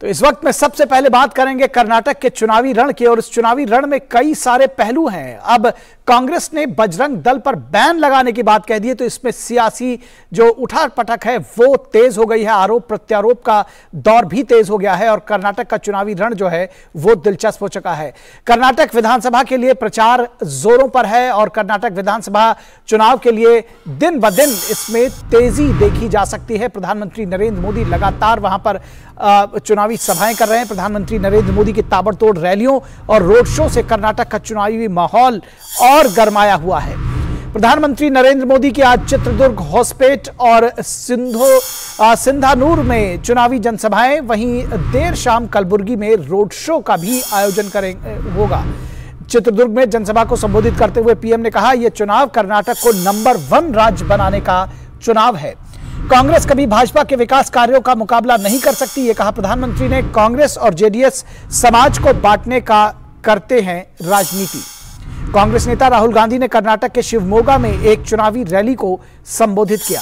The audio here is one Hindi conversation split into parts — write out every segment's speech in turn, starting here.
तो इस वक्त में सबसे पहले बात करेंगे कर्नाटक के चुनावी रण की, और इस चुनावी रण में कई सारे पहलू हैं। अब कांग्रेस ने बजरंग दल पर बैन लगाने की बात कह दी है, तो इसमें सियासी जो उठार पटक है वो तेज हो गई है, आरोप प्रत्यारोप का दौर भी तेज हो गया है और कर्नाटक का चुनावी रण जो है वो दिलचस्प हो चुका है। कर्नाटक विधानसभा के लिए प्रचार जोरों पर है और कर्नाटक विधानसभा चुनाव के लिए दिन ब दिन इसमें तेजी देखी जा सकती है। प्रधानमंत्री नरेंद्र मोदी लगातार वहां पर चुनावी सभाएं कर रहे हैं। प्रधानमंत्री नरेंद्र मोदी की ताबड़तोड़ रैलियों और रोड शो से कर्नाटक का चुनावी माहौल और गरमाया हुआ है। प्रधानमंत्री नरेंद्र मोदी की आज चित्रदुर्ग, होसपेट और सिंधानूर में चुनावी जनसभाएं, वहीं देर शाम कलबुर्गी में रोड शो का भी आयोजन होगा। चित्रदुर्ग में जनसभा को संबोधित करते हुए पीएम ने कहा, यह चुनाव कर्नाटक को नंबर 1 राज्य बनाने का चुनाव है। कांग्रेस कभी भाजपा के विकास कार्यों का मुकाबला नहीं कर सकती, यह कहा प्रधानमंत्री ने। कांग्रेस और जेडीएस समाज को बांटने का करते हैं राजनीति। कांग्रेस नेता राहुल गांधी ने कर्नाटक के शिवमोगा में एक चुनावी रैली को संबोधित किया।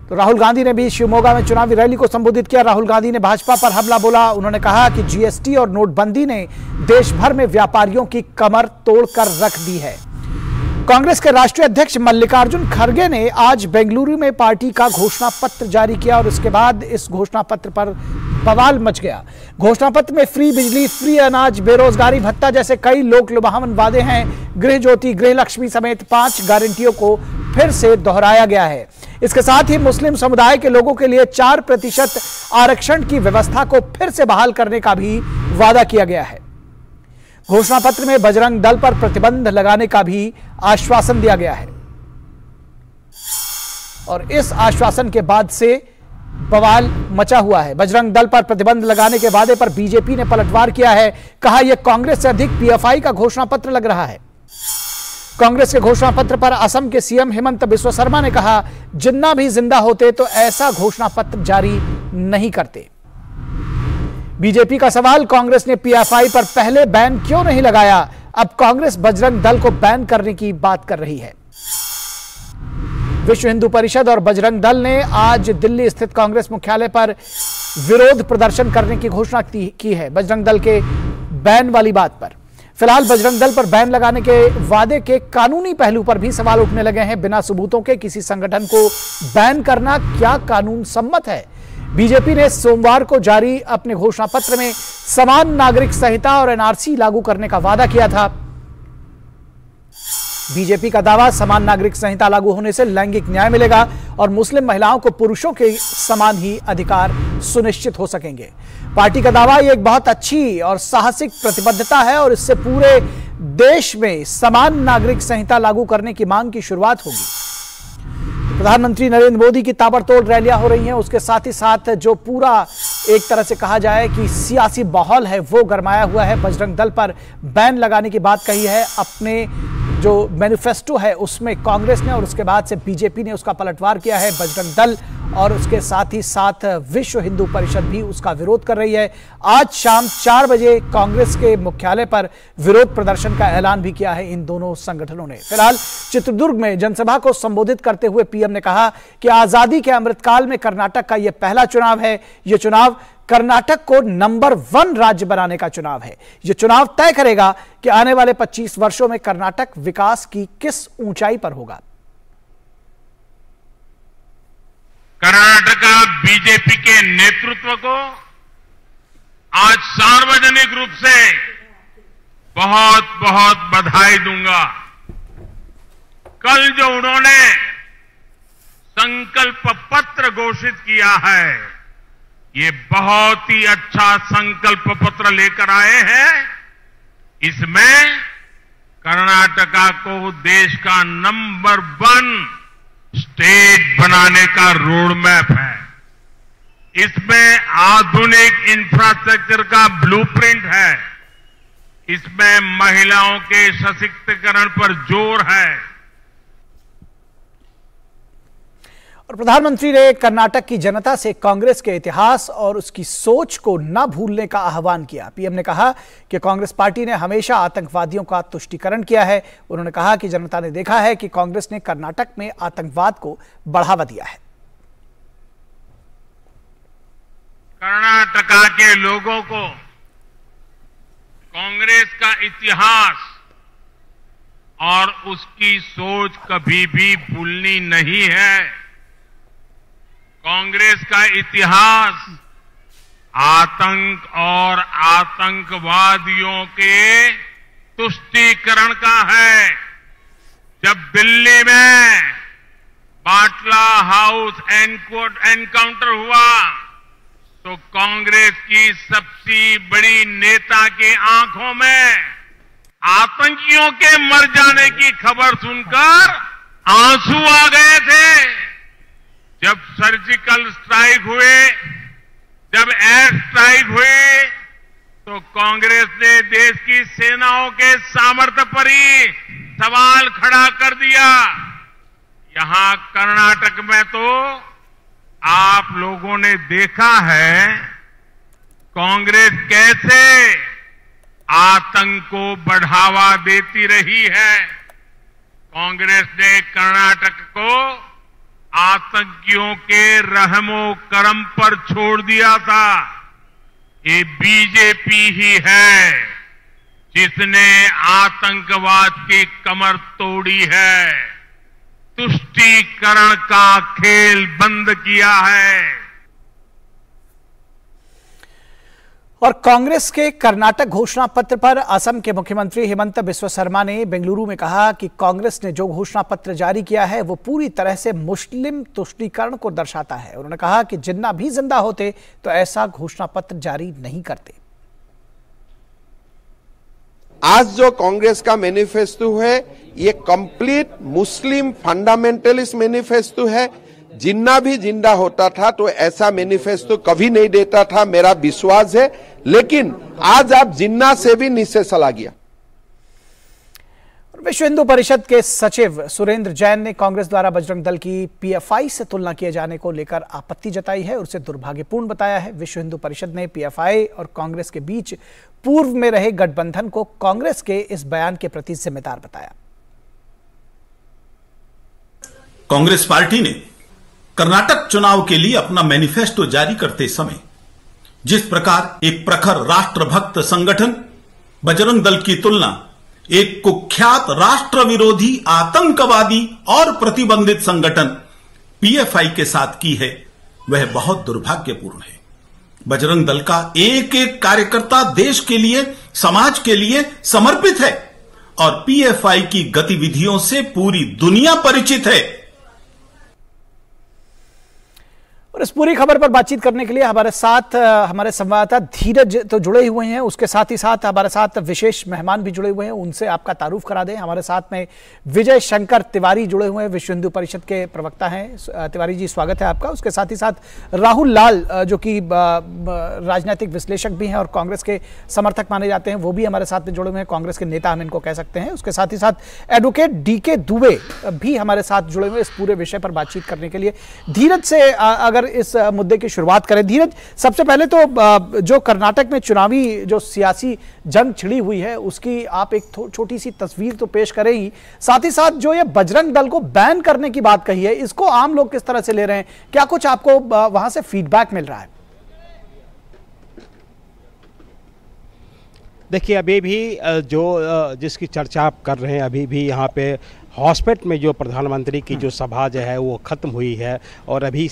तो राहुल गांधी ने भी शिवमोगा में चुनावी रैली को संबोधित किया। राहुल गांधी ने भाजपा पर हमला बोला। उन्होंने कहा कि जीएसटी और नोटबंदी ने देश भर में व्यापारियों की कमर तोड़कर रख दी है। कांग्रेस के राष्ट्रीय अध्यक्ष मल्लिकार्जुन खड़गे ने आज बेंगलुरु में पार्टी का घोषणा पत्र जारी किया और इसके बाद इस घोषणा पत्र पर बवाल मच गया। घोषणा पत्र में फ्री बिजली, फ्री अनाज, बेरोजगारी भत्ता जैसे कई लोक लुभावन वादे हैं। गृह ज्योति, गृह लक्ष्मी समेत 5 गारंटियों को फिर से दोहराया गया है। इसके साथ ही मुस्लिम समुदाय के लोगों के लिए 4% आरक्षण की व्यवस्था को फिर से बहाल करने का भी वादा किया गया है। घोषणा पत्र में बजरंग दल पर प्रतिबंध लगाने का भी आश्वासन दिया गया है और इस आश्वासन के बाद से बवाल मचा हुआ है। बजरंग दल पर प्रतिबंध लगाने के वादे पर बीजेपी ने पलटवार किया है। कहा, यह कांग्रेस से अधिक पीएफआई का घोषणा पत्र लग रहा है। कांग्रेस के घोषणा पत्र पर असम के सीएम हेमंत बिस्वा शर्मा ने कहा, जिन्ना भी जिंदा होते तो ऐसा घोषणा पत्र जारी नहीं करते। बीजेपी का सवाल, कांग्रेस ने पीएफआई पर पहले बैन क्यों नहीं लगाया? अब कांग्रेस बजरंग दल को बैन करने की बात कर रही है। विश्व हिंदू परिषद और बजरंग दल ने आज दिल्ली स्थित कांग्रेस मुख्यालय पर विरोध प्रदर्शन करने की घोषणा की है बजरंग दल के बैन वाली बात पर। फिलहाल बजरंग दल पर बैन लगाने के वादे के कानूनी पहलू पर भी सवाल उठने लगे हैं। बिना सबूतों के किसी संगठन को बैन करना क्या कानून सम्मत है? बीजेपी ने सोमवार को जारी अपने घोषणा पत्र में समान नागरिक संहिता और एनआरसी लागू करने का वादा किया था। बीजेपी का दावा, समान नागरिक संहिता लागू होने से लैंगिक न्याय मिलेगा और मुस्लिम महिलाओं को पुरुषों के समान ही अधिकार सुनिश्चित हो सकेंगे। पार्टी का दावा, ये एक बहुत अच्छी और साहसिक प्रतिबद्धता है और इससे पूरे देश में समान नागरिक संहिता लागू करने की मांग की शुरुआत होगी। प्रधानमंत्री नरेंद्र मोदी की ताबड़तोड़ रैलियां हो रही हैं, उसके साथ ही साथ जो पूरा एक तरह से कहा जाए कि सियासी माहौल है वो गरमाया हुआ है। बजरंग दल पर बैन लगाने की बात कही है अपने जो मैनिफेस्टो है उसमें कांग्रेस ने, और उसके बाद से बीजेपी ने उसका पलटवार किया है। बजरंग दल और उसके साथ ही साथ विश्व हिंदू परिषद भी उसका विरोध कर रही है। आज शाम 4 बजे कांग्रेस के मुख्यालय पर विरोध प्रदर्शन का ऐलान भी किया है इन दोनों संगठनों ने। फिलहाल चित्रदुर्ग में जनसभा को संबोधित करते हुए पीएम ने कहा कि आजादी के अमृतकाल में कर्नाटक का यह पहला चुनाव है। यह चुनाव कर्नाटक को नंबर 1 राज्य बनाने का चुनाव है। यह चुनाव तय करेगा कि आने वाले 25 वर्षों में कर्नाटक विकास की किस ऊंचाई पर होगा। कर्नाटक बीजेपी के नेतृत्व को आज सार्वजनिक रूप से बहुत बहुत बधाई दूंगा। कल जो उन्होंने संकल्प पत्र घोषित किया है, ये बहुत ही अच्छा संकल्प पत्र लेकर आए हैं। इसमें कर्नाटका को देश का नंबर 1 स्टेट बनाने का रोड मैप है। इसमें आधुनिक इंफ्रास्ट्रक्चर का ब्लूप्रिंट है। इसमें महिलाओं के सशक्तिकरण पर जोर है। और प्रधानमंत्री ने कर्नाटक की जनता से कांग्रेस के इतिहास और उसकी सोच को न भूलने का आह्वान किया। पीएम ने कहा कि कांग्रेस पार्टी ने हमेशा आतंकवादियों का तुष्टीकरण किया है। उन्होंने कहा कि जनता ने देखा है कि कांग्रेस ने कर्नाटक में आतंकवाद को बढ़ावा दिया है। कर्नाटका के लोगों को कांग्रेस का इतिहास और उसकी सोच कभी भी भूलनी नहीं है। कांग्रेस का इतिहास आतंक और आतंकवादियों के तुष्टीकरण का है। जब दिल्ली में बाटला हाउस एनकाउंटर हुआ तो कांग्रेस की सबसे बड़ी नेता के आंखों में आतंकियों के मर जाने की खबर सुनकर आंसू आ गए थे। जब सर्जिकल स्ट्राइक हुए, जब एयर स्ट्राइक हुई, तो कांग्रेस ने देश की सेनाओं के सामर्थ्य पर ही सवाल खड़ा कर दिया। यहां कर्नाटक में तो आप लोगों ने देखा है कांग्रेस कैसे आतंक को बढ़ावा देती रही है। कांग्रेस ने कर्नाटक को आतंकियों के रहमो करम पर छोड़ दिया था। ये बीजेपी ही है जिसने आतंकवाद की कमर तोड़ी है, तुष्टीकरण का खेल बंद किया है। और कांग्रेस के कर्नाटक घोषणा पत्र पर असम के मुख्यमंत्री हिमंत बिस्वा शर्मा ने बेंगलुरु में कहा कि कांग्रेस ने जो घोषणा पत्र जारी किया है वो पूरी तरह से मुस्लिम तुष्टीकरण को दर्शाता है। उन्होंने कहा कि जिन्ना भी जिंदा होते तो ऐसा घोषणा पत्र जारी नहीं करते। आज जो कांग्रेस का मैनिफेस्टो है ये कंप्लीट मुस्लिम फंडामेंटलिस्ट मैनिफेस्टो है। जिन्ना भी जिंदा होता था तो ऐसा मैनिफेस्टो कभी नहीं देता था, मेरा विश्वास है। लेकिन आज आप जिन्ना से भी नीचे चला गया। विश्व हिंदू परिषद के सचिव सुरेंद्र जैन ने कांग्रेस द्वारा बजरंग दल की पीएफआई से तुलना किए जाने को लेकर आपत्ति जताई है और उसे दुर्भाग्यपूर्ण बताया है। विश्व हिंदू परिषद ने पीएफआई और कांग्रेस के बीच पूर्व में रहे गठबंधन को कांग्रेस के इस बयान के प्रति जिम्मेदार बताया। कांग्रेस पार्टी ने कर्नाटक चुनाव के लिए अपना मैनिफेस्टो जारी करते समय जिस प्रकार एक प्रखर राष्ट्रभक्त संगठन बजरंग दल की तुलना एक कुख्यात राष्ट्र विरोधी आतंकवादी और प्रतिबंधित संगठन पीएफआई के साथ की है, वह बहुत दुर्भाग्यपूर्ण है। बजरंग दल का एक एक कार्यकर्ता देश के लिए, समाज के लिए समर्पित है और पीएफआई की गतिविधियों से पूरी दुनिया परिचित है। और इस पूरी खबर पर बातचीत करने के लिए हमारे साथ हमारे संवाददाता धीरज तो जुड़े हुए हैं, उसके साथ ही साथ हमारे साथ विशेष मेहमान भी जुड़े हुए हैं, उनसे आपका तारुफ करा दें। हमारे साथ में विजय शंकर तिवारी जुड़े हुए हैं, विश्व हिंदू परिषद के प्रवक्ता हैं। तिवारी जी, स्वागत है आपका। उसके साथ ही साथ राहुल लाल जो कि राजनीतिक विश्लेषक भी हैं और कांग्रेस के समर्थक माने जाते हैं, वो भी हमारे साथ में जुड़े हुए हैं, कांग्रेस के नेता हम इनको कह सकते हैं। उसके साथ ही साथ एडवोकेट डीके दुबे भी हमारे साथ जुड़े हुए इस पूरे विषय पर बातचीत करने के लिए। धीरज से अगर इस मुद्दे की शुरुआत करें। धीरज, सबसे पहले तो जो कर्नाटक में चुनावी जो सियासी जंग छिड़ी हुई है उसकी आप एक छोटी सी तस्वीर तो पेश करें ही, साथ ही साथ जो ये बजरंग दल को बैन करने की बात कही है, इसको आम लोग किस तरह से ले रहे हैं? क्या कुछ आपको वहां से फीडबैक मिल रहा है? देखिए, अभी भी जो जिसकी चर्चा आप कर रहे हैं, अभी भी यहाँ पे हॉस्पिटल में जो प्रधानमंत्री की जो सभा जो है वो ख़त्म हुई है और अभी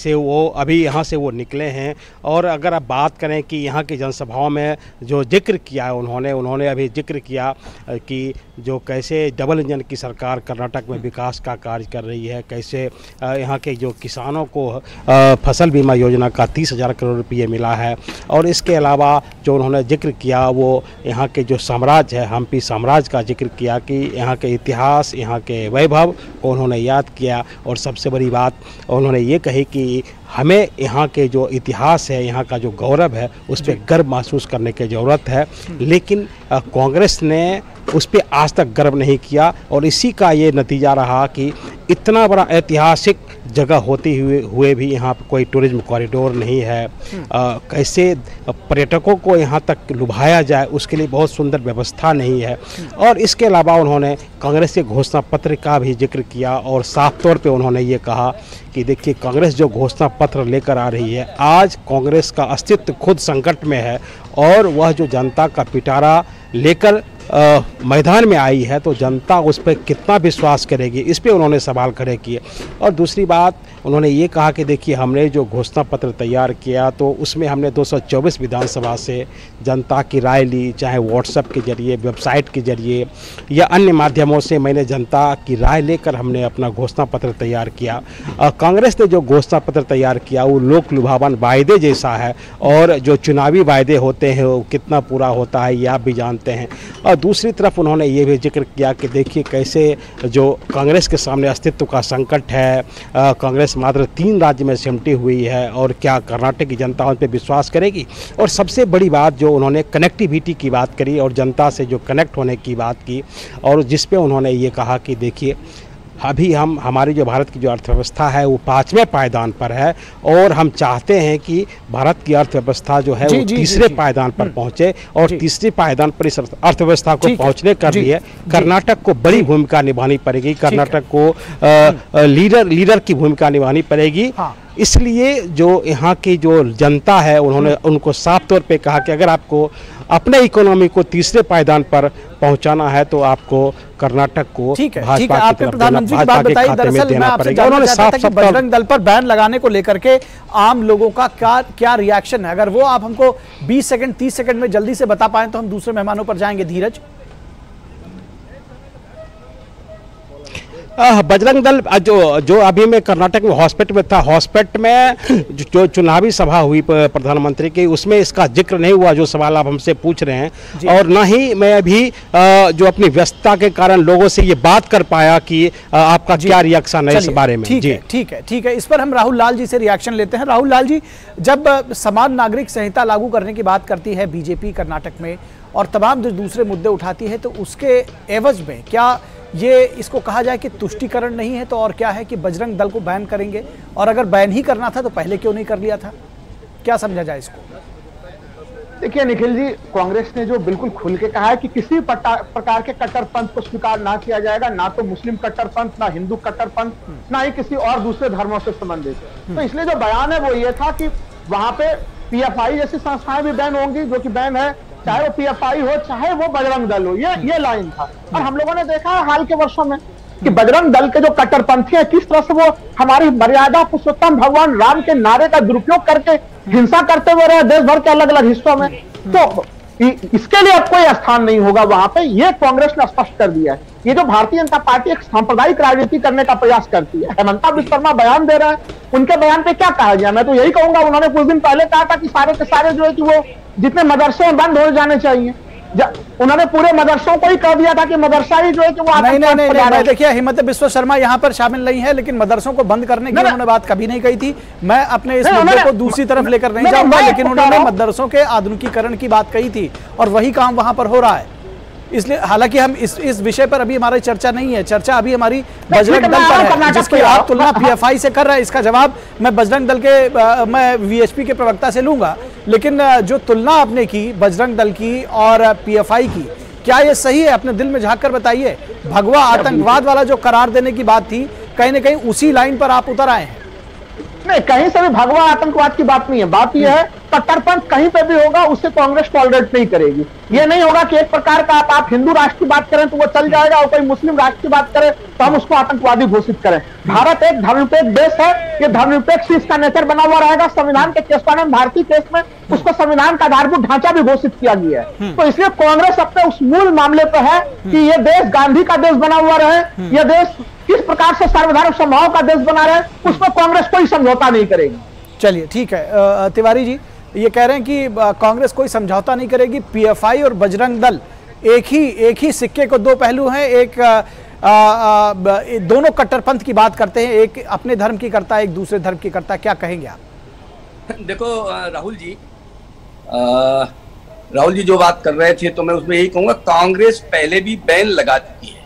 यहाँ से वो निकले हैं। और अगर आप बात करें कि यहाँ की जनसभाओं में जो जिक्र किया है उन्होंने अभी जिक्र किया कि जो कैसे डबल इंजन की सरकार कर्नाटक में विकास का कार्य कर रही है, कैसे यहाँ के जो किसानों को फसल बीमा योजना का 30,000 करोड़ रुपये मिला है। और इसके अलावा जो उन्होंने जिक्र किया वो यहाँ के जो साम्राज्य है, हम्पी साम्राज्य का जिक्र किया कि यहाँ के इतिहास, यहाँ के वैभव को उन्होंने याद किया। और सबसे बड़ी बात उन्होंने ये कही कि हमें यहाँ के जो इतिहास है, यहाँ का जो गौरव है, उस पर गर्व महसूस करने की ज़रूरत है। लेकिन कांग्रेस ने उस पर आज तक गर्व नहीं किया और इसी का ये नतीजा रहा कि इतना बड़ा ऐतिहासिक जगह होते हुए भी यहाँ पर कोई टूरिज्म कॉरिडोर नहीं है, कैसे पर्यटकों को यहाँ तक लुभाया जाए उसके लिए बहुत सुंदर व्यवस्था नहीं है। और इसके अलावा उन्होंने कांग्रेस के घोषणा पत्र का भी जिक्र किया और साफ तौर पे उन्होंने ये कहा कि देखिए कांग्रेस जो घोषणा पत्र लेकर आ रही है, आज कांग्रेस का अस्तित्व खुद संकट में है और वह जो जनता का पिटारा लेकर मैदान में आई है तो जनता उस पर कितना विश्वास करेगी, इस पे उन्होंने सवाल खड़े किए। और दूसरी बात उन्होंने ये कहा कि देखिए हमने जो घोषणा पत्र तैयार किया तो उसमें हमने 224 विधानसभा से जनता की राय ली, चाहे व्हाट्सएप के जरिए, वेबसाइट के जरिए या अन्य माध्यमों से मैंने जनता की राय लेकर हमने अपना घोषणा पत्र तैयार किया। कांग्रेस ने जो घोषणा पत्र तैयार किया वो लोक लुभावन वायदे जैसा है और जो चुनावी वायदे होते हैं वो कितना पूरा होता है ये आप भी जानते हैं। और दूसरी तरफ उन्होंने ये भी जिक्र किया कि देखिए कैसे जो कांग्रेस के सामने अस्तित्व का संकट है, कांग्रेस मात्र 3 राज्य में सिमटी हुई है और क्या कर्नाटक की जनता उन पर विश्वास करेगी। और सबसे बड़ी बात जो उन्होंने कनेक्टिविटी की बात करी और जनता से जो कनेक्ट होने की बात की और जिस पे उन्होंने ये कहा कि देखिए अभी हमारी जो भारत की जो अर्थव्यवस्था है वो 5वें पायदान पर है और हम चाहते हैं कि भारत की अर्थव्यवस्था जो है वो तीसरे पायदान पर पहुंचे और तीसरे पायदान पर इस अर्थव्यवस्था को पहुंचने के लिए कर्नाटक को बड़ी भूमिका निभानी पड़ेगी, कर्नाटक को लीडर की भूमिका निभानी पड़ेगी। इसलिए जो यहाँ की जो जनता है उन्होंने उनको साफ तौर पे कहा कि अगर आपको अपने इकोनॉमी को तीसरे पायदान पर पहुंचाना है तो आपको कर्नाटक को भाजपा आपने प्रधानमंत्री की बात बताई। दरअसल मैं आपसे जानना चाहता था कि बजरंग दल पर बैन लगाने को लेकर के आम लोगों का क्या रिएक्शन है, अगर वो आप हमको 20 सेकंड 30 सेकंड में जल्दी से बता पाए तो हम दूसरे मेहमानों पर जाएंगे। धीरज। बजरंग दल जो अभी मैं कर्नाटक में हॉस्पिटल में था, हॉस्पिटल में जो चुनावी सभा हुई प्रधानमंत्री की उसमें इसका जिक्र नहीं हुआ जो सवाल आप हमसे पूछ रहे हैं और ना ही मैं अभी जो अपनी व्यस्तता के कारण लोगों से ये बात कर पाया कि आपका क्या रिएक्शन है इस बारे में। ठीक है, इस पर हम राहुल लाल जी से रिएक्शन लेते हैं। राहुल लाल जी, जब समान नागरिक संहिता लागू करने की बात करती है बीजेपी कर्नाटक में और तमाम जो दूसरे मुद्दे उठाती है तो उसके एवज में क्या ये इसको कहा जाए कि तुष्टीकरण नहीं है तो और क्या है कि बजरंग दल को बैन करेंगे? और अगर बैन ही करना था तो पहले क्यों नहीं कर लिया था? क्या समझा जाए इसको? देखिए निखिल जी, कांग्रेस ने जो बिल्कुल खुल के कहा है कि किसी प्रकार के कट्टरपंथ को स्वीकार ना किया जाएगा, ना तो मुस्लिम कट्टरपंथ, ना हिंदू कट्टरपंथ, ना ही किसी और दूसरे धर्मों से संबंधित। तो इसलिए जो बयान है वो ये था कि वहां पे पीएफआई जैसी संस्थाएं भी बैन होंगी, जो कि बैन है, चाहे वो पीएफआई हो चाहे वो बजरंग दल हो। ये लाइन था। और हम लोगों ने देखा है हाल के वर्षों में कि बजरंग दल के जो कट्टरपंथी है किस तरह से वो हमारी मर्यादा पुरुषोत्तम भगवान राम के नारे का दुरुपयोग करके हिंसा करते हुए रहे देश भर के अलग अलग हिस्सों में। तो इसके लिए अब कोई स्थान नहीं होगा वहां पे, ये कांग्रेस ने स्पष्ट कर दिया है। ये जो भारतीय जनता पार्टी एक सांप्रदायिक राजनीति करने का प्रयास करती है, हेमंता बिस्वा शर्मा बयान दे रहा है, उनके बयान पे क्या कहा गया? मैं तो यही कहूंगा, उन्होंने कुछ दिन पहले कहा था कि सारे के सारे जो है कि वो जितने मदरसे हैं बंद हो जाने चाहिए। उन्होंने पूरे मदरसों को ही कह दिया था कि मदरसा ही जो है कि वो नहीं, देखिए हिम्मत बिस्वा शर्मा यहाँ पर शामिल नहीं है, लेकिन मदरसों को बंद करने की उन्होंने बात कभी नहीं कही थी। मैं अपने इस मुद्दे को दूसरी तरफ लेकर नहीं जाऊंगा, लेकिन उन्होंने मदरसों के आधुनिकीकरण की बात कही थी और वही काम वहां पर हो रहा है। इसलिए हालांकि हम इस विषय पर अभी हमारी चर्चा नहीं है, चर्चा अभी हमारी बजरंग दल पर है, जिसकी आप तुलना पीएफआई से कर रहे हैं। इसका जवाब मैं बजरंग दल के मैं वीएचपी के प्रवक्ता से लूंगा, लेकिन जो तुलना आपने की बजरंग दल की और पीएफआई की, क्या ये सही है? अपने दिल में झांक कर बताइए। भगवा आतंकवाद वाला जो करार देने की बात थी, कहीं ना कहीं उसी लाइन पर आप उतर आए हैं। नहीं, कहीं से भी भगवा आतंकवाद की बात नहीं है। बात यह है कट्टरपंथ कहीं पे भी होगा उसे कांग्रेस टॉलरेट नहीं करेगी। ये नहीं होगा कि एक प्रकार का आप हिंदू राष्ट्र की बात करें तो वो चल जाएगा और कोई मुस्लिम राष्ट्र की बात करे तो हम उसको आतंकवादी घोषित करें। भारत एक धर्मनिरपेक्ष देश है, ये धर्मनिरपेक्ष इसका नेचर बना हुआ रहेगा। संविधान के केस में, भारतीय केस में उसको संविधान का आधारभूत ढांचा भी घोषित किया गया है। तो इसलिए कांग्रेस अपने उस मूल मामले पर है कि ये देश गांधी का देश बना हुआ रहे, यह देश किस प्रकार से सार्वभौमिक समभाव का देश बना रहे, उसमें कांग्रेस कोई समझौता नहीं करेगी। चलिए ठीक है। तिवारी जी ये कह रहे हैं कि कांग्रेस कोई समझौता नहीं करेगी। पीएफआई और बजरंग दल एक ही सिक्के को दो पहलू हैं। एक दोनों कट्टरपंथ की बात करते हैं, एक अपने धर्म की करता है, एक दूसरे धर्म की करता है। क्या कहेंगे आप? देखो राहुल जी जो बात कर रहे थे तो मैं उसमें यही कहूंगा, कांग्रेस पहले भी बैन लगा चुकी है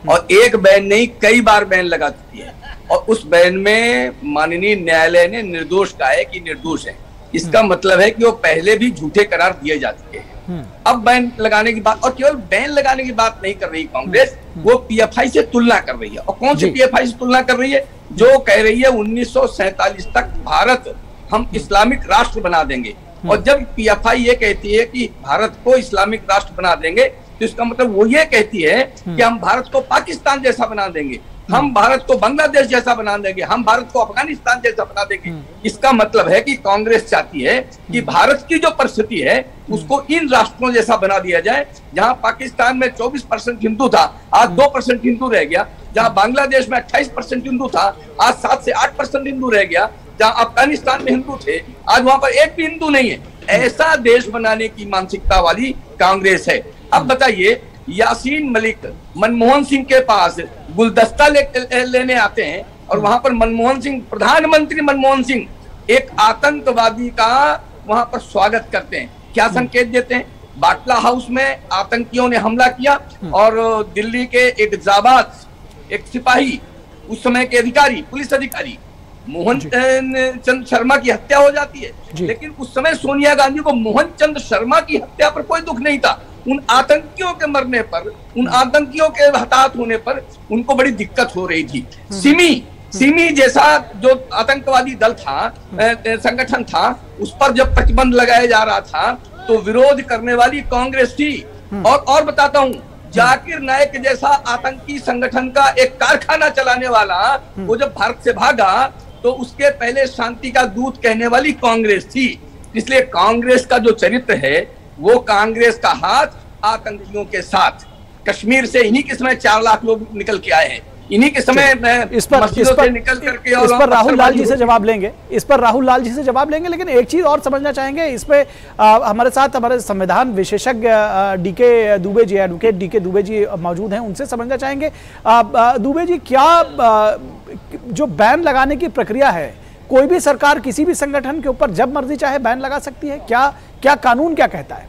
और एक बैन नहीं कई बार बैन लगा चुकी है। और उस बयान में माननीय न्यायालय ने निर्दोष कहा है कि निर्दोष है। इसका मतलब है कि वो पहले भी झूठे करार दिए जा चुके हैं। अब बैन लगाने की बात, और केवल बैन लगाने की बात नहीं कर रही कांग्रेस, वो पीएफआई से तुलना कर रही है। और कौन सी पीएफआई से तुलना कर रही है? जो कह रही है 1947 तक भारत हम इस्लामिक राष्ट्र बना देंगे। और जब पीएफआई ये कहती है कि भारत को इस्लामिक राष्ट्र बना देंगे, तो इसका मतलब वो ये कहती है कि हम भारत को पाकिस्तान जैसा बना देंगे, हम भारत को बांग्लादेश जैसा बना देंगे, हम भारत को अफगानिस्तान जैसा बना देंगे। इसका मतलब है कि कांग्रेस चाहती है कि भारत की जो परिस्थिति है उसको इन राष्ट्रों जैसा बना दिया जाए। जहां पाकिस्तान में 24% हिंदू था, आज 2% हिंदू रह गया। जहां बांग्लादेश में 28% हिंदू था, आज 7 से 8% हिंदू रह गया। जहां अफगानिस्तान में हिंदू थे, आज वहां पर एक भी हिंदू नहीं है। ऐसा देश बनाने की मानसिकता वाली कांग्रेस है। अब बताइए, यासीन मलिक मनमोहन सिंह के पास गुलदस्ता लेने आते हैं और वहां पर मनमोहन सिंह, प्रधानमंत्री मनमोहन सिंह, एक आतंकवादी का वहां पर स्वागत करते हैं। क्या संकेत देते हैं? बाटला हाउस में आतंकियों ने हमला किया और दिल्ली के एक जाबाज, एक सिपाही, उस समय के अधिकारी, पुलिस अधिकारी मोहन चंद शर्मा की हत्या हो जाती है। लेकिन उस समय सोनिया गांधी को मोहन चंद शर्मा की हत्या पर कोई दुख नहीं था। उन आतंकियों के मरने पर, उन आतंकियों के हताहत होने पर उनको बड़ी दिक्कत हो रही थी। सिमी जैसा जो आतंकवादी दल था, संगठन था, उस पर जब प्रतिबंध लगाया जा रहा था तो विरोध करने वाली कांग्रेस थी। और बताता हूँ, जाकिर नायक जैसा आतंकी संगठन का एक कारखाना चलाने वाला वो जब भारत से भागा तो उसके पहले शांति का दूत कहने वाली कांग्रेस थी। इसलिए कांग्रेस का जो चरित्र है वो कांग्रेस का हाथ आतंकियों के साथ। कश्मीर से इन्हीं के समय 4 लाख लोग निकल के आए हैं, इन्हीं के समय इस पर राहुल लाल जी से जवाब लेंगे, लेकिन एक चीज और समझना चाहेंगे इस पे। हमारे साथ हमारे संविधान विशेषज्ञ DK Dubey ji, advocate DK Dubey ji मौजूद हैं, उनसे समझना चाहेंगे। दुबे जी, क्या जो बैन लगाने की प्रक्रिया है, कोई भी सरकार किसी भी संगठन के ऊपर जब मर्जी चाहे बैन लगा सकती है? क्या कानून क्या कहता है?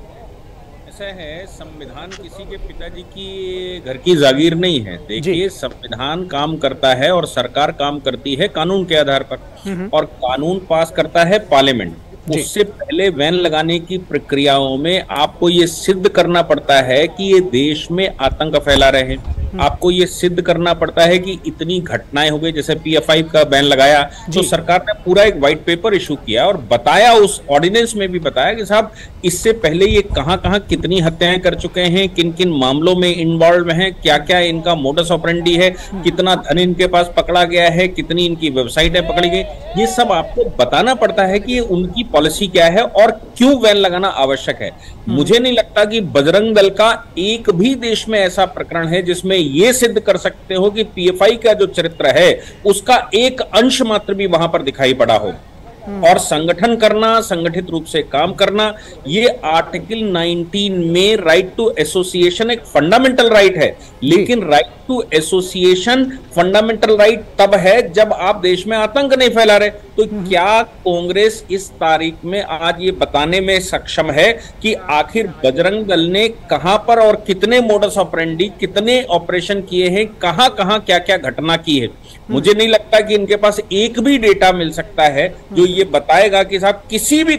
ऐसा है, संविधान किसी के पिताजी की घर की जागीर नहीं है। देखिए, संविधान काम करता है और सरकार काम करती है कानून के आधार पर, और कानून पास करता है पार्लियामेंट। उससे पहले बैन लगाने की प्रक्रियाओं में आपको ये सिद्ध करना पड़ता है कि ये देश में आतंक फैला रहे हैं। आपको ये सिद्ध करना पड़ता है कि इतनी घटनाएं हो गई। जैसे पीएफआई का बैन लगाया तो सरकार ने पूरा एक व्हाइट पेपर इशू किया और बताया, उस ऑर्डिनेंस में भी बताया कि साहब इससे पहले ये कहां-कहां कितनी हत्याएं कर चुके हैं, किन किन मामलों में इन्वॉल्व हैं, क्या क्या इनका मोडस ऑपरेंडी है, कितना धन इनके पास पकड़ा गया है, कितनी इनकी वेबसाइटें पकड़ी गई। ये सब आपको बताना पड़ता है कि उनकी पॉलिसी क्या है और क्यों बैन लगाना आवश्यक है। मुझे नहीं लगता कि बजरंग दल का एक भी देश में ऐसा प्रकरण है जिसमें ये सिद्ध कर सकते हो कि पीएफआई का जो चरित्र है उसका एक अंश मात्र भी वहां पर दिखाई पड़ा हो। और संगठन करना, संगठित रूप से काम करना, ये आर्टिकल 19 में राइट टू एसोसिएशन एक फंडामेंटल राइट है। लेकिन right to association fundamental right तब है जब आप देश में आतंक नहीं फैला रहे। तो क्या कांग्रेस इस तारीख में आज ये बताने में सक्षम है कि आखिर बजरंग दल ने कहां पर और कितने मोडस ऑपरेंडी, कितने ऑपरेशन किए हैं, कहां कहां क्या क्या घटना की है? मुझे नहीं लगता कि इनके पास एक भी डेटा मिल सकता है जो ये बताएगा कि साहब किसी भी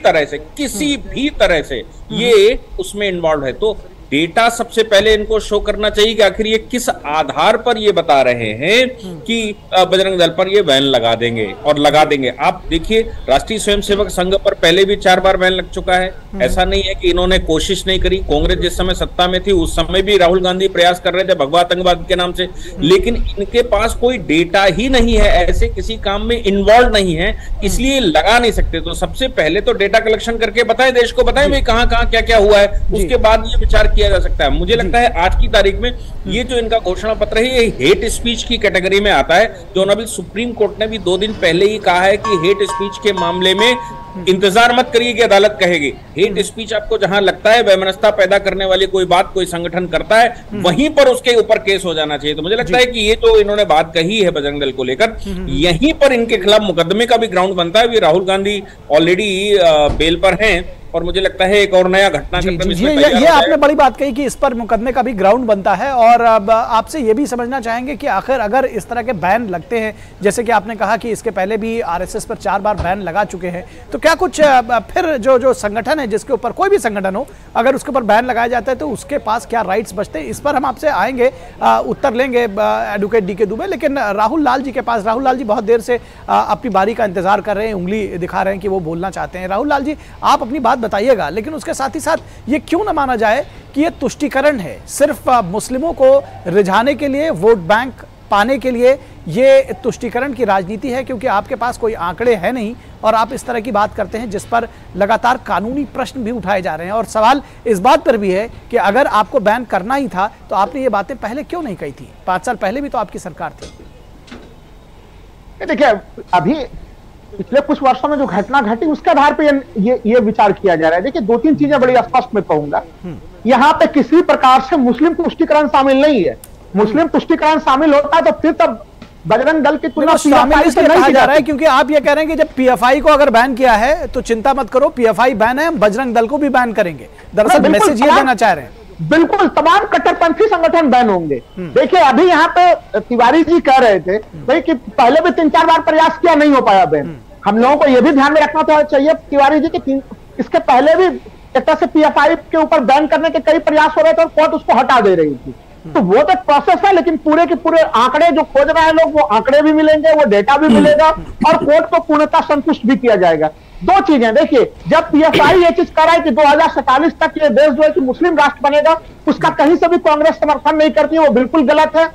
तरह से ये उसमें इन्वॉल्व है। तो डेटा सबसे पहले इनको शो करना चाहिए कि आखिर ये किस आधार पर ये बता रहे हैं कि बजरंग दल पर ये बैन लगा देंगे और लगा देंगे। आप देखिए, राष्ट्रीय स्वयंसेवक संघ पर पहले भी 4 बार बैन लग चुका है। ऐसा नहीं है कि इन्होंने कोशिश नहीं करी। कांग्रेस जिस समय सत्ता में थी उस समय भी राहुल गांधी प्रयास कर रहे थे भगवा आतंकवाद के नाम से, लेकिन इनके पास कोई डेटा ही नहीं है, ऐसे किसी काम में इन्वॉल्व नहीं है, इसलिए लगा नहीं सकते। तो सबसे पहले तो डेटा कलेक्शन करके बताएं, देश को बताएं भाई कहां कहां क्या क्या हुआ है, उसके बाद ये विचार किया जा सकता है। मुझे लगता है आज की तारीख में ये जो इनका घोषणा पत्र है ये हेट स्पीच की कैटेगरी में आता है, जो अभी सुप्रीम कोर्ट ने भी 2 दिन पहले ही कहा है कि हेट स्पीच के मामले में इंतजार मत करिए कि अदालत कहेगी। हेट स्पीच आपको जहां लगता है वैमनस्यता पैदा करने वाली कोई बात कोई संगठन करता है, वहीं पर उसके ऊपर केस हो जाना चाहिए। तो मुझे लगता है कि ये जो इन्होंने बात कही है बजरंग दल को लेकर, यहीं पर इनके खिलाफ मुकदमे का भी ग्राउंड बनता है। राहुल गांधी ऑलरेडी बेल पर हैं और मुझे लगता है एक और नया घटनाक्रम इसमें तैयार हो जाएगा। ये आपने बड़ी बात कही कि इस पर मुकदमे का भी ग्राउंड बनता है। और अब आपसे ये भी समझना चाहेंगे कि आखिर अगर इस तरह के बैन लगते हैं, जैसे कि आपने कहा कि इसके पहले भी आरएसएस पर 4 बार बैन लगा चुके हैं, तो क्या कुछ फिर जो संगठन है जिसके ऊपर कोई भी संगठन हो, अगर उसके ऊपर बैन लगाया जाता है तो उसके पास क्या राइट्स बचते हैं? इस पर हम आपसे आएंगे, उत्तर लेंगे एडवोकेट डी के दुबे। लेकिन राहुल लाल जी के पास, राहुल लाल जी बहुत देर से अपनी बारी का इंतजार कर रहे हैं, उंगली दिखा रहे हैं कि वो बोलना चाहते हैं। राहुल लाल जी, आप अपनी बात बताइएगा, लेकिन उसके साथ ही साथ ये क्यों ना माना जाए कि ये तुष्टीकरण है, सिर्फ मुस्लिमों को रिझाने के लिए, वोट बैंक पाने के लिए ये तुष्टीकरण की राजनीति है, क्योंकि आपके पास कोई आंकड़े हैं नहीं और आप इस तरह की बात करते हैं जिस पर लगातार कानूनी प्रश्न भी उठाए जा रहे हैं। और सवाल इस बात पर भी है कि अगर आपको बैन करना ही था तो आपने ये बातें पहले क्यों नहीं कही थी? 5 साल पहले भी तो आपकी सरकार थी। देखिए, अभी पिछले कुछ वर्षों में जो घटना घटी उसके आधार पर ये विचार किया जा रहा है। देखिए, 2-3 चीजें बड़ी स्पष्ट मैं कहूंगा। यहाँ पे किसी प्रकार से मुस्लिम तुष्टीकरण शामिल नहीं है। मुस्लिम तुष्टीकरण शामिल होता है तो फिर तब बजरंग दल की तुलना शामिल इसलिए कहा जा रहा है क्योंकि आप ये कह रहे हैं कि जब पीएफआई को अगर बैन किया है तो चिंता मत करो, पीएफआई बैन है, हम बजरंग दल को भी बैन करेंगे। दरअसल मैसेज ये देना चाह रहे हैं। बिल्कुल, तमाम कट्टरपंथी संगठन बैन होंगे। देखिए, अभी यहाँ पे तिवारी जी कह रहे थे भाई कि पहले भी 3-4 बार प्रयास किया, नहीं हो पाया बैन। हम लोगों को यह भी ध्यान में रखना चाहिए तिवारी जी कि इसके पहले भी एक तरह से पीएफआई के ऊपर बैन करने के कई प्रयास हो रहे थे और कोर्ट उसको हटा दे रही थी। तो वो तो प्रोसेस है, लेकिन पूरे के पूरे आंकड़े जो खोज रहे हैं लोग, वो आंकड़े भी मिलेंगे, वो डेटा भी मिलेगा और कोर्ट को पूर्णतः संतुष्ट भी किया जाएगा। 2 चीजें देखिए, जब पीएफआई ये चीज कर रहा है कि 2047 तक ये देश जो है कि मुस्लिम राष्ट्र बनेगा, उसका कहीं से भी कांग्रेस समर्थन नहीं करती है, वो बिल्कुल गलत है।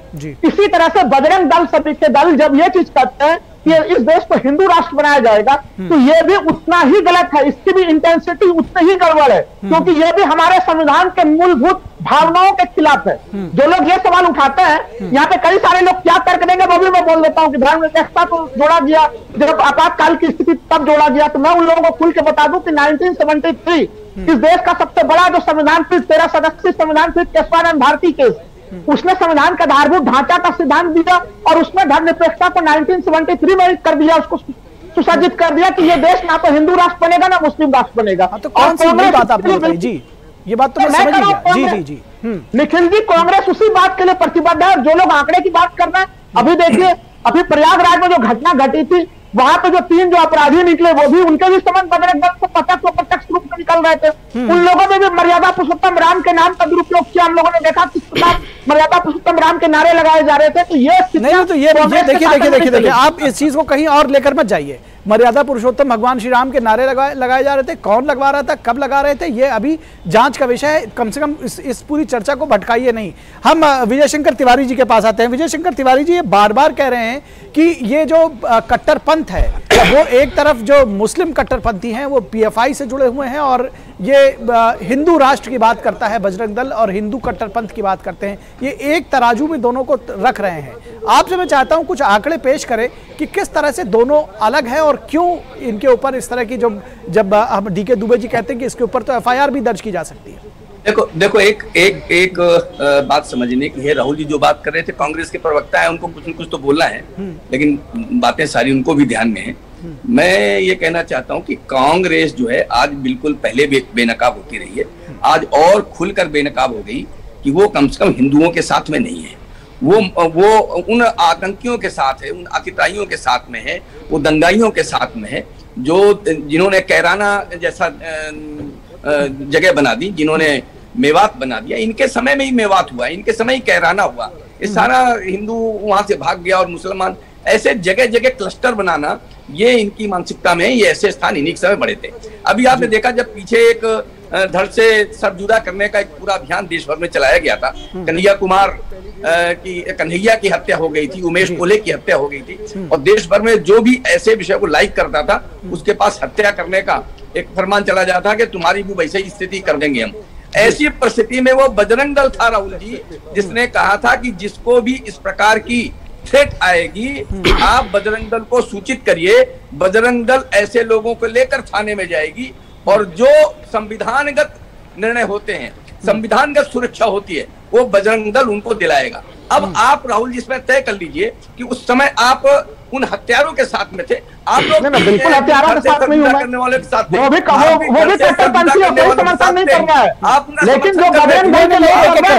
इसी तरह से बजरंग दल सभी के दल जब ये चीज करते हैं कि इस देश को हिंदू राष्ट्र बनाया जाएगा, तो ये भी उतना ही गलत है, इसकी भी इंटेंसिटी उतनी ही गड़बड़ है, क्योंकि ये भी हमारे संविधान के मूलभूत भावनाओं के खिलाफ है। जो लोग ये सवाल उठाते हैं, यहाँ पे कई सारे लोग क्या तर्क देंगे वो भी मैं बोल देता हूँ कि धर्म निरपेक्षता को जोड़ा गया, जब आपातकाल की स्थिति तब जोड़ा गया। तो मैं उन लोगों को खुल के बता दूं कि 1973 इस देश का सबसे बड़ा जो संविधान पीठ, 13 सदस्यीय संविधान पीठ, केशवानंद भारती केस, उसने संविधान का आधारभूत ढांचा का सिद्धांत दिया और उसमें धर्मनिरपेक्षता को 1973 में कर दिया, उसको सुसज्जित कर दिया कि ये देश ना तो हिंदू राष्ट्र बनेगा ना मुस्लिम राष्ट्र बनेगा। तो कौन सी बात आपने बताई जी? ये बात तो मैं समझ गया। जी। निखिल जी, कांग्रेस उसी बात के लिए प्रतिबद्ध है। जो लोग आंकड़े की बात कर रहे हैं, अभी देखिए, अभी प्रयागराज में जो घटना घटी थी, वहां पे जो 3 जो अपराधी निकले, वो भी उनके भी संबंध बजरंग दल से प्रत्यक्ष रूप में निकल रहे थे। उन लोगों ने भी मर्यादा पुरुषोत्तम राम के नाम का दुरुपयोग किया। हम लोगों ने देखा किस प्रकार मर्यादा पुरुषोत्तम राम के नारे लगाए जा रहे थे। तो ये नहीं, तो ये देखिए, आप इस चीज को कहीं और लेकर मत जाइए। मर्यादा पुरुषोत्तम भगवान श्री राम के नारे लगाए जा रहे थे, कौन लगवा रहा था, कब लगा रहे थे, ये अभी जांच का विषय है। कम से कम इस पूरी चर्चा को भटकाइए नहीं। हम विजय शंकर तिवारी जी के पास आते हैं। विजय शंकर तिवारी जी, ये बार बार कह रहे हैं कि ये जो कट्टरपंथ है, वो एक तरफ जो मुस्लिम कट्टरपंथी हैं वो पीएफआई से जुड़े हुए हैं और ये हिंदू राष्ट्र की बात करता है बजरंग दल, और हिंदू कट्टरपंथ की बात करते हैं। ये एक तराजू में दोनों को रख रहे हैं। आपसे मैं चाहता हूं कुछ आंकड़े पेश करें कि किस तरह से दोनों अलग है और क्यों इनके ऊपर इस तरह की, जब हम डी के दुबे जी कहते हैं कि इसके ऊपर तो एफआईआर भी दर्ज की जा सकती है। देखो एक बात समझने की है। राहुल जी जो बात कर रहे थे, कांग्रेस के प्रवक्ता है, उनको कुछ न कुछ तो बोलना है, लेकिन बातें सारी उनको भी ध्यान में है। मैं ये कहना चाहता हूं कि कांग्रेस जो है आज बिल्कुल पहले बेनकाब होती रही है, आज और खुलकर बेनकाब हो गई कि वो कम से कम हिंदुओं के साथ में नहीं है, वो उन आतंकियों के साथ है, उन आतिताइयों के साथ में है, वो दंगाइयों के साथ में है, जिन्होंने कैराना जैसा जगह बना दी, जिन्होंने मेवात बना दिया। इनके समय में ही मेवात हुआ, इनके समय ही कैराना हुआ। ये सारा हिंदू वहां से भाग गया और मुसलमान, ऐसे जगह जगह क्लस्टर बनाना, ये इनकी मानसिकता में, ये ऐसे स्थान इन्हीं समय बड़े थे। अभी आपने देखा जब पीछे एक धड़ से सर जुदा करने का एक पूरा अभियान देश भर में चलाया गया था, कन्हैया की हत्या हो गई थी, उमेश कोल्हे की हत्या हो गई थी, और देश भर में जो भी ऐसे विषय को लाइक करता था उसके पास हत्या करने का एक फरमान चला जाता कि तुम्हारी भी वैसे ही स्थिति कर देंगे हम। ऐसी परिस्थिति में वो बजरंग दल था राहुल जी, जिसने कहा था कि जिसको भी इस प्रकार की थ्रेट आएगी, आप बजरंग दल को सूचित करिए, बजरंग दल ऐसे लोगों को लेकर थाने में जाएगी और जो संविधानगत निर्णय होते हैं, संविधानगत सुरक्षा होती है, वो बजरंग दल उनको दिलाएगा। अब आप राहुल जी इसमें तय कर लीजिए कि उस समय आप उन हत्यारों के साथ में थे, आप लोग बिल्कुल हत्यारों के साथ नहीं करने वाले के साथ थे, वो भी कट्टरपंथी है, कोई समर्थन नहीं कर रहा है, आप लेकिन जो बजरंग दल के लोग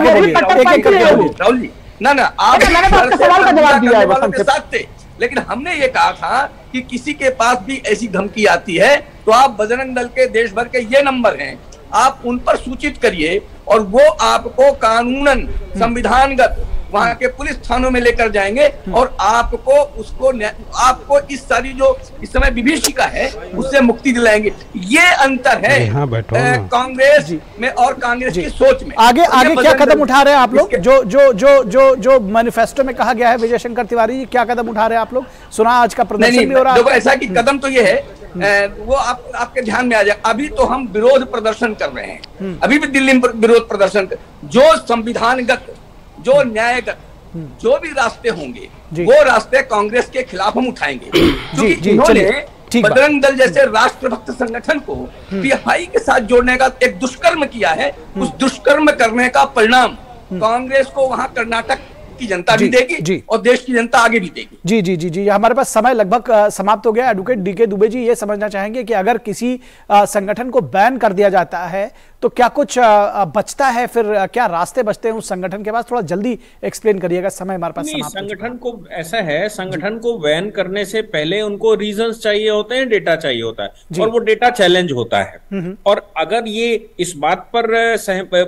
वो भी कट्टरपंथी है। राहुल जी ना आप सवाल का जवाब दिया है के साथ थे, लेकिन हमने ये कहा था कि किसी के पास भी ऐसी धमकी आती है तो आप बजरंग दल के देश भर के ये नंबर हैं, आप उन पर सूचित करिए और वो आपको कानूनन संविधानगत वहां के पुलिस थानों में लेकर जाएंगे और आपको इस सारी जो इस समय विभीषिका है उससे मुक्ति दिलाएंगे। ये अंतर है कांग्रेस में और कांग्रेस की सोच में। आगे क्या कदम उठा रहे हैं आप लोग? जो मैनिफेस्टो में कहा गया है, विजय शंकर तिवारी जी क्या कदम उठा रहे हैं आप लोग? सुना आज का प्रदर्शन भी हो रहा है। देखो ऐसा कि कदम तो ये है वो आपके ध्यान में आ जाए। अभी तो हम विरोध प्रदर्शन कर रहे हैं, अभी भी दिल्ली में विरोध प्रदर्शन जो संविधानगत जो न्यायगत जो भी रास्ते होंगे वो रास्ते कांग्रेस के खिलाफ हम उठाएंगे, क्योंकि इन्होंने बजरंग दल जैसे राष्ट्रभक्त संगठन को पीएफआई के साथ जोड़ने का एक दुष्कर्म किया है। उस दुष्कर्म करने का परिणाम कांग्रेस को वहां कर्नाटक की जनता भी देगी और देश की जनता आगे भी देगी। जी हमारे पास समय लगभग समाप्त हो गया। एडवोकेट डीके दुबे जी ये समझना चाहेंगे कि अगर किसी संगठन को बैन कर दिया जाता है तो क्या कुछ बचता है, फिर क्या रास्ते बचते हैं उस संगठन के पास? थोड़ा जल्दी एक्सप्लेन करिएगा, समय हमारे पास समाप्त। संगठन को ऐसा है, संगठन को बैन करने से पहले उनको रीजंस चाहिए होते हैं, डेटा चाहिए होता है और वो डेटा चैलेंज होता है। और अगर ये इस बात पर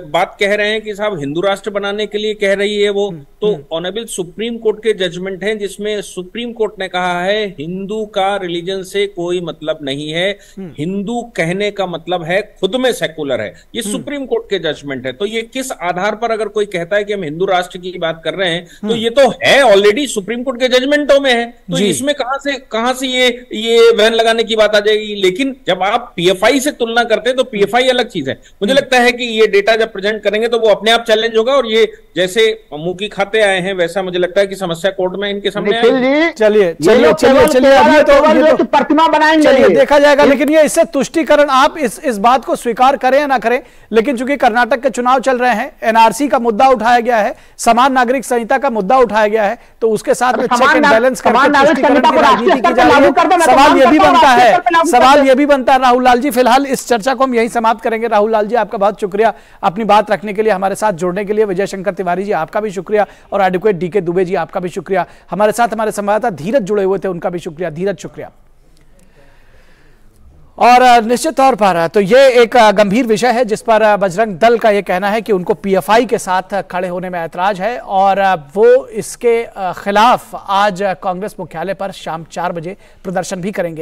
बात कह रहे हैं कि साहब हिंदू राष्ट्र बनाने के लिए कह रही है वो, तो ऑनरेबल सुप्रीम कोर्ट के जजमेंट है जिसमें सुप्रीम कोर्ट ने कहा है हिंदू का रिलीजन से कोई मतलब नहीं है, हिंदू कहने का मतलब है खुद में सेकुलर है। ये सुप्रीम कोर्ट के जजमेंट है। तो ये किस आधार पर अगर कोई कहता है कि हम हिंदू राष्ट्र की बात कर रहे हैं तो ये तो है ऑलरेडी सुप्रीम कोर्ट के जजमेंटों में है, तो इसमें कहां से ये बैन लगाने की बात आ जाएगी? लेकिन जब आप पीएफआई से तुलना करते हैं तो पीएफआई अलग चीज है। मुझे लगता है कि ये डेटा जब प्रेजेंट करेंगे तो वो अपने आप चैलेंज होगा और ये जैसे मुंह की खाते आए हैं वैसा मुझे लगता है कि समस्या कोर्ट में इनके सामने आएगी। चलिए अभी तो प्रतिमा बनाएंगे, देखा जाएगा। लेकिन ये इससे तुष्टिकरण, आप इस बात को स्वीकार करें या ना करें, लेकिन चूंकि कर्नाटक के चुनाव चल रहे हैं, एनआरसी का मुद्दा उठाया गया है, समान नागरिक संहिता का मुद्दा उठाया गया है, तो उसके साथ में चेक एंड बैलेंस करके तुष्टिकरण की राजनीति की जा रही है। सवाल ये भी बनता है राहुल लाल जी। फिलहाल इस चर्चा को हम यहीं समाप्त करेंगे। राहुल लाल जी आपका बहुत शुक्रिया अपनी बात रखने के लिए, हमारे साथ जुड़ने के लिए। विजय शंकर तिवारी जी आपका भी शुक्रिया और एडवोकेट डीके दुबे जी आपका भी शुक्रिया। हमारे साथ हमारे संवाददाता धीरज जुड़े हुए थे, उनका भी शुक्रिया। धीरज शुक्रिया। और निश्चित तौर पर तो ये एक गंभीर विषय है जिस पर बजरंग दल का ये कहना है कि उनको पीएफआई के साथ खड़े होने में ऐतराज है और वो इसके खिलाफ आज कांग्रेस मुख्यालय पर शाम 4 बजे प्रदर्शन भी करेंगे।